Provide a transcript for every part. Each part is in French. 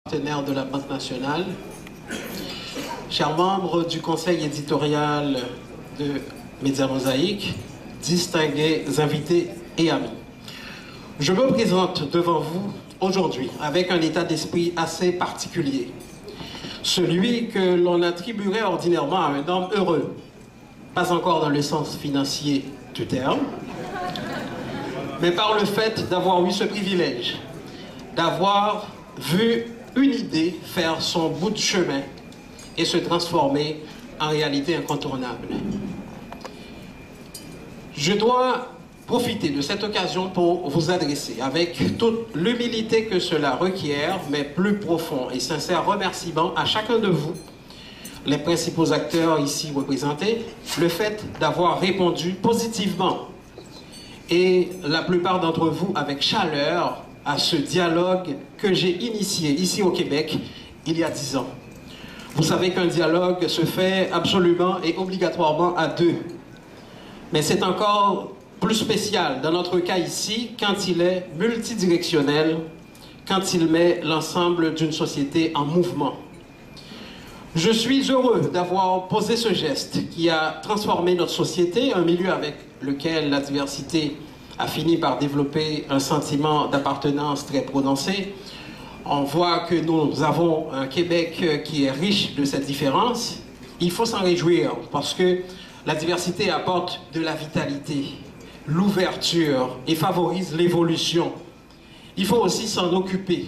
Partenaire de la Banque nationale, chers membres du conseil éditorial de Média Mosaïque, distingués invités et amis. Je me présente devant vous aujourd'hui avec un état d'esprit assez particulier, celui que l'on attribuerait ordinairement à un homme heureux, pas encore dans le sens financier du terme, mais par le fait d'avoir eu ce privilège, d'avoir vu une idée faire son bout de chemin et se transformer en réalité incontournable. Je dois profiter de cette occasion pour vous adresser, avec toute l'humilité que cela requiert, mais plus profond et sincère remerciement à chacun de vous, les principaux acteurs ici représentés, le fait d'avoir répondu positivement et la plupart d'entre vous avec chaleur à ce dialogue que j'ai initié ici au Québec il y a 10 ans. Vous savez qu'un dialogue se fait absolument et obligatoirement à deux. Mais c'est encore plus spécial dans notre cas ici quand il est multidirectionnel, quand il met l'ensemble d'une société en mouvement. Je suis heureux d'avoir posé ce geste qui a transformé notre société, un milieu avec lequel la diversité a fini par développer un sentiment d'appartenance très prononcé. On voit que nous avons un Québec qui est riche de cette différence. Il faut s'en réjouir parce que la diversité apporte de la vitalité, l'ouverture et favorise l'évolution. Il faut aussi s'en occuper.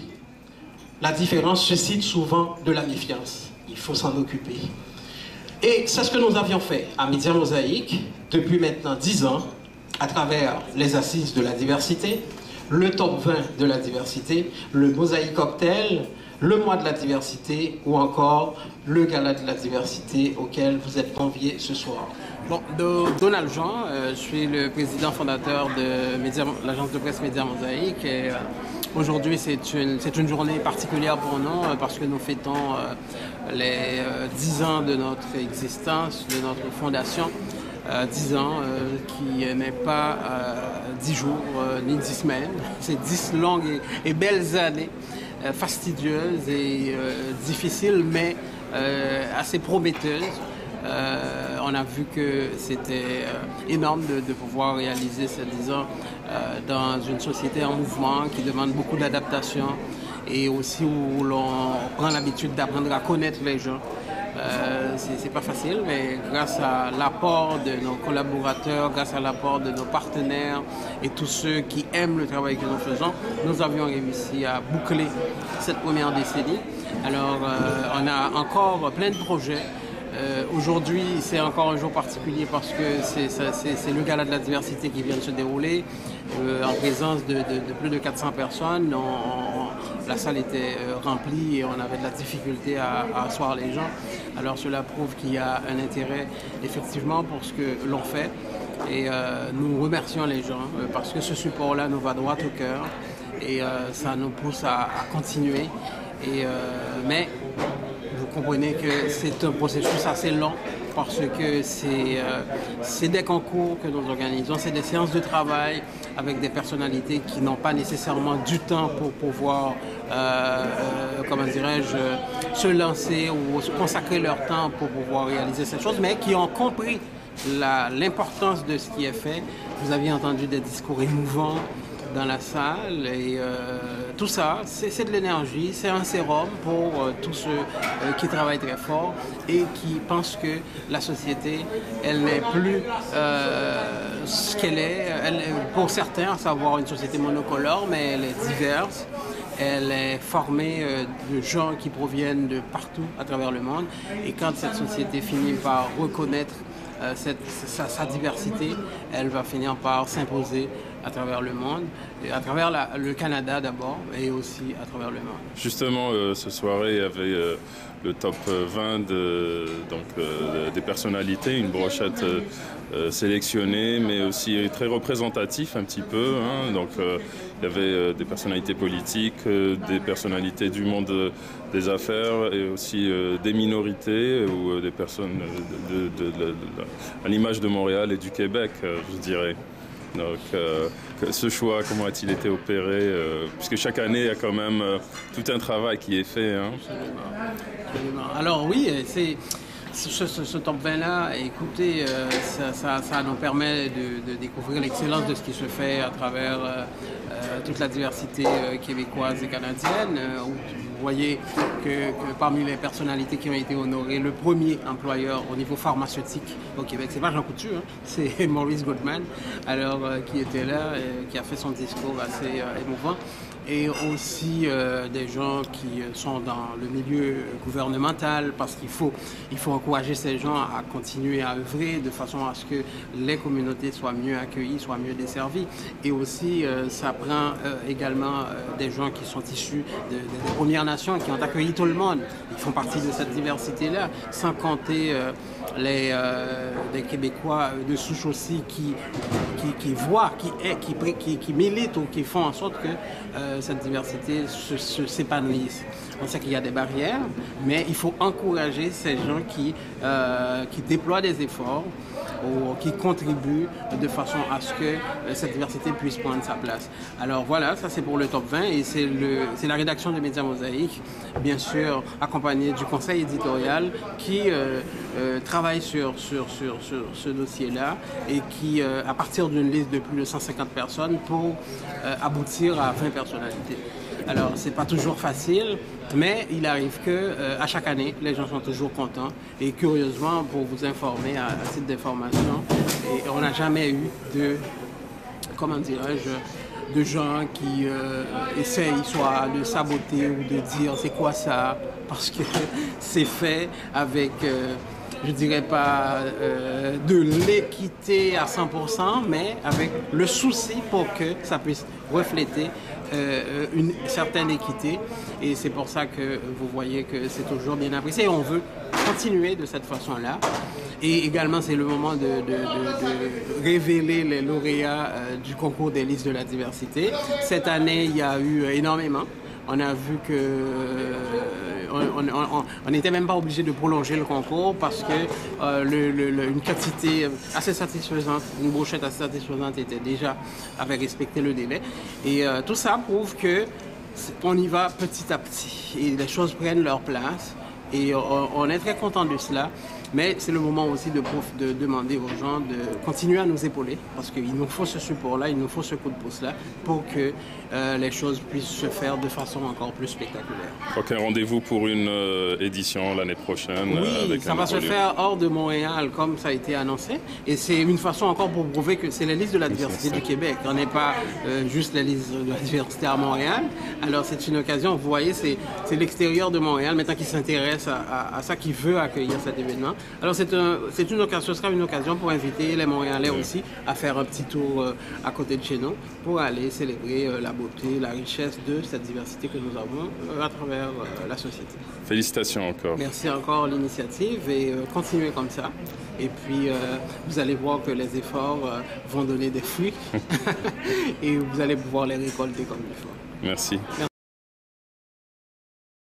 La différence suscite souvent de la méfiance. Il faut s'en occuper. Et c'est ce que nous avions fait à Média Mosaïque depuis maintenant 10 ans, à travers les assises de la diversité, le top 20 de la diversité, le Mosaïque Cocktail, le mois de la diversité ou encore le gala de la diversité auquel vous êtes conviés ce soir. Bon, Donald Jean, je suis le président fondateur de l'agence de presse Média Mosaïque et aujourd'hui c'est une journée particulière pour nous parce que nous fêtons les 10 ans de notre existence, de notre fondation. 10 ans qui n'est pas 10 jours ni 10 semaines, c'est 10 longues et belles années, fastidieuses et difficiles mais assez prometteuses. On a vu que c'était énorme de pouvoir réaliser ces 10 ans dans une société en mouvement qui demande beaucoup d'adaptation et aussi où l'on prend l'habitude d'apprendre à connaître les gens. C'est pas facile, mais grâce à l'apport de nos collaborateurs, grâce à l'apport de nos partenaires et tous ceux qui aiment le travail que nous faisons, nous avions réussi à boucler cette première décennie. Alors, on a encore plein de projets. Aujourd'hui, c'est encore un jour particulier parce que c'est le gala de la diversité qui vient de se dérouler en présence de plus de 400 personnes. La salle était remplie et on avait de la difficulté à asseoir les gens. Alors cela prouve qu'il y a un intérêt effectivement pour ce que l'on fait et nous remercions les gens parce que ce support-là nous va droit au cœur et ça nous pousse à continuer. Mais vous comprenez que c'est un processus assez long parce que c'est des concours que nous organisons, c'est des séances de travail avec des personnalités qui n'ont pas nécessairement du temps pour pouvoir, comment dirais-je, se lancer ou consacrer leur temps pour pouvoir réaliser cette chose, mais qui ont compris l'importance de ce qui est fait. Vous aviez entendu des discours émouvants dans la salle et tout ça, c'est de l'énergie, c'est un sérum pour tous ceux qui travaillent très fort et qui pensent que la société, elle n'est plus ce qu'elle est. Pour certains, à savoir une société monocolore, mais elle est diverse. Elle est formée de gens qui proviennent de partout à travers le monde. Et quand cette société finit par reconnaître sa diversité, elle va finir par s'imposer à travers le monde, et à travers le Canada d'abord, et aussi à travers le monde. Justement, ce soirée, il y avait le top 20 des personnalités, une brochette sélectionnée, mais aussi très représentatif un petit peu. Hein. Donc, il y avait des personnalités politiques, des personnalités du monde des affaires et aussi des minorités ou des personnes à l'image de Montréal et du Québec, je dirais. Donc, ce choix, comment a-t-il été opéré puisque chaque année, il y a quand même tout un travail qui est fait. Hein. Absolument. Alors oui, ce top 20-là, écoutez, ça nous permet de découvrir l'excellence de ce qui se fait à travers toute la diversité québécoise et canadienne. Vous voyez que parmi les personnalités qui ont été honorées, le premier employeur au niveau pharmaceutique au Québec, c'est pas Jean Coutu, hein, c'est Maurice Goodman, alors qui était là, qui a fait son discours assez émouvant. Et aussi des gens qui sont dans le milieu gouvernemental, parce qu'il faut encourager ces gens à continuer à œuvrer de façon à ce que les communautés soient mieux accueillies, soient mieux desservies. Et aussi, ça prend également des gens qui sont issus des Premières Nations, qui ont accueilli tout le monde. Ils font partie de cette diversité-là, sans compter des Québécois de souche aussi qui voient, qui militent ou qui font en sorte que cette diversité s'épanouisse. On sait qu'il y a des barrières, mais il faut encourager ces gens qui déploient des efforts ou qui contribuent de façon à ce que cette diversité puisse prendre sa place. Alors voilà, ça c'est pour le top 20 et c'est la rédaction de Médias Mosaïques, bien sûr accompagnée du conseil éditorial qui travaille sur ce dossier-là et qui, à partir d'une liste de plus de 150 personnes pour aboutir à 20 personnalités. Alors, c'est pas toujours facile, mais il arrive que à chaque année, les gens sont toujours contents. Et curieusement, pour vous informer à titre d'information, on n'a jamais eu de, comment dirais-je, de gens qui essayent soit de saboter ou de dire c'est quoi ça, parce que c'est fait avec, je dirais pas de l'équité à 100%, mais avec le souci pour que ça puisse refléter une certaine équité. Et c'est pour ça que vous voyez que c'est toujours bien apprécié. Et on veut continuer de cette façon-là. Et également, c'est le moment de révéler les lauréats du concours des listes de la diversité. Cette année, il y a eu énormément. On a vu que on n'était même pas obligé de prolonger le concours parce que une quantité assez satisfaisante, une brochette assez satisfaisante avait respecté le délai. Et tout ça prouve que on y va petit à petit et les choses prennent leur place. Et on est très content de cela. Mais c'est le moment aussi de demander aux gens de continuer à nous épauler parce qu'il nous faut ce support-là, il nous faut ce coup de pouce-là pour que les choses puissent se faire de façon encore plus spectaculaire. Ok, rendez-vous pour une édition l'année prochaine. Oui, avec ça va se faire hors de Montréal comme ça a été annoncé. Et c'est une façon encore pour prouver que c'est les listes de la diversité du Québec. On n'est pas juste les listes de la diversité à Montréal. Alors c'est une occasion, vous voyez, c'est l'extérieur de Montréal maintenant qui s'intéresse à ça, qui veut accueillir cet événement. Alors ce sera une occasion pour inviter les Montréalais aussi à faire un petit tour à côté de chez nous pour aller célébrer la beauté, la richesse de cette diversité que nous avons à travers la société. Félicitations encore. Merci encore l'initiative et continuez comme ça. Et puis vous allez voir que les efforts vont donner des fruits et vous allez pouvoir les récolter comme il faut. Merci.